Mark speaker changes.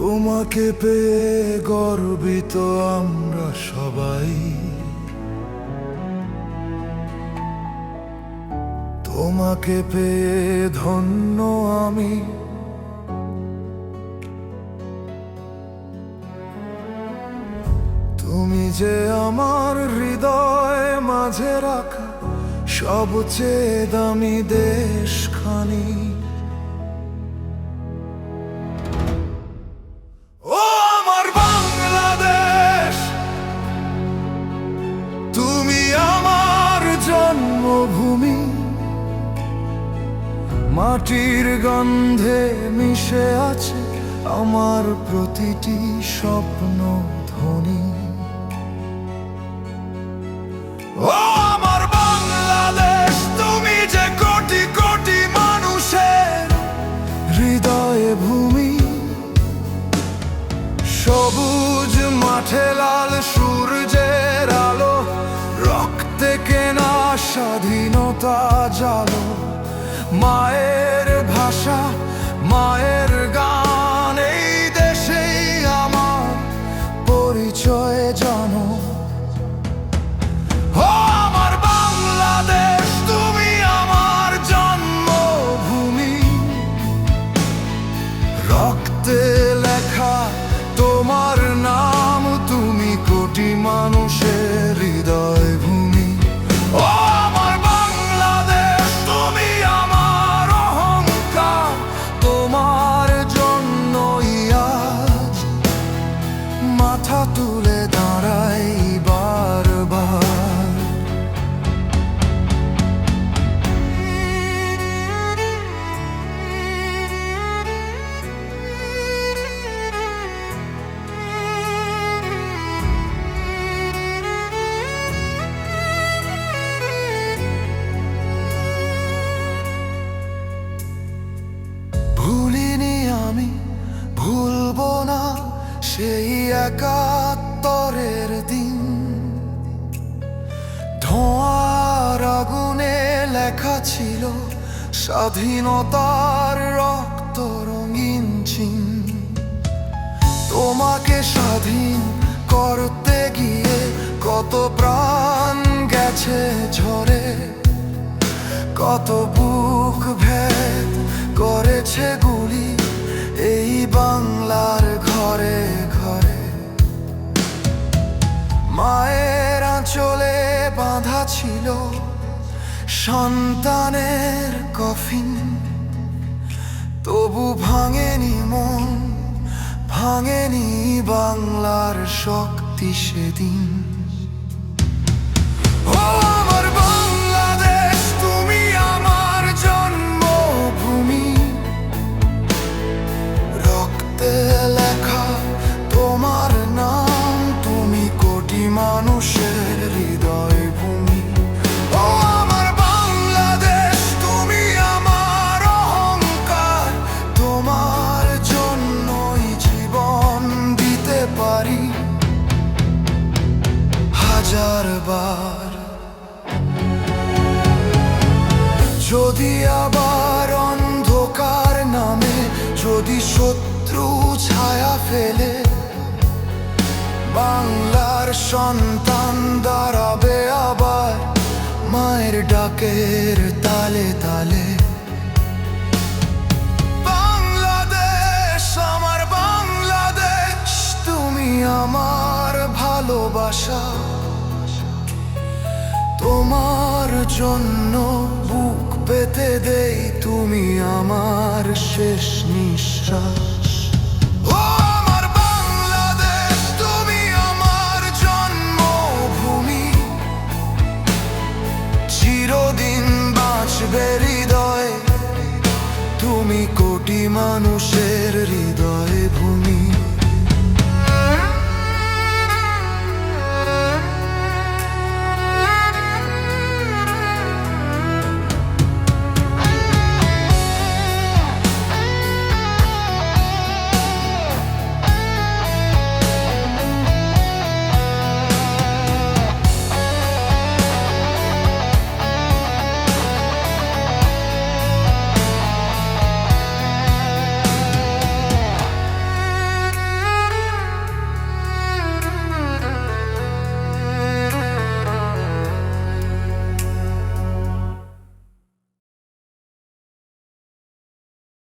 Speaker 1: তোমাকে পেয়ে গর্বিত আমরা সবাই, তোমাকে পেয়ে ধন্য আমি। তুমি যে আমার হৃদয় মাঝে রাখা সবচেয়ে দামি দেশখানি। ও আমার বাংলাদেশ, তুমি আমার জন্মভূমি। মাটির গন্ধে মিশে আছে আমার প্রতিটি স্বপ্ন ধ্বনি। ও আমার বাংলাদেশ, তুমি যে কোটি কোটি মানুষের হৃদয়ে ভূমি। সবুজ মাঠে লাল সূর্যের আলো, রক্তে কেনা স্বাধীনতা জালো। মায়ের ভাষা, মায়ের গান, এই দেশেই আমার পরিচয় জানো। ও আমার বাংলাদেশ, তুমি আমার জন্মভূমি। রক্তে লেখা তোমার নাম, তুমি কোটি মানুষের হৃদয় ভূমি। ও আমার বাংলাদেশ, তুমি আমার অহংকার, তোমার জন্যই আজ মাথা তুলে দাঁড়াই বারবার। ভুলিনি আমি, ভুলবো না সেই ৭১-এর দিন। ধোঁয়ার আগুনে লেখা ছিল স্বাধীনতার রক্ত রঙিন চিহ্ন। তোমাকে স্বাধীন করতে গিয়ে কত প্রাণ গেছে ঝরে, কত বুক ভেদ করেছে গুলি এই বাংলার ঘরে ঘরে। মায়ের আঁচলে বাঁধা ছিল সন্তানের কফিন, তবু ভাঙেনি মন, ভাঙেনি বাংলার শক্তি সেদিন। ও আমার বাংলাদেশ, তুমি আমার জন্মভূমি। রক্তে লেখা তোমার নাম, তুমি কোটি মানুষের হৃদয় ভূমি। ও আমার বাংলাদেশ, তুমি আমার অহংকার, তোমার জন্যই জীবন দিতে পারি হাজারবার। যদি আবার অন্ধকার নামে, যদি শত্রু ছায়া ফেলে, বাংলার সন্তান দাঁড়াবে আবার মায়ের ডাকের তালে তালে। বাংলাদেশ, আমার বাংলাদেশ, তুমি আমার ভালোবাসা। তোমার জন্য বুক পেতে দেই, তুমি আমার শেষ নিঃশ্বাস। ও আমার বাংলাদেশ, তুমি আমার জন্মভূমি। চিরদিন বাঁচবে হৃদয়ে, তুমি কোটি মানুষের হৃদয়ে।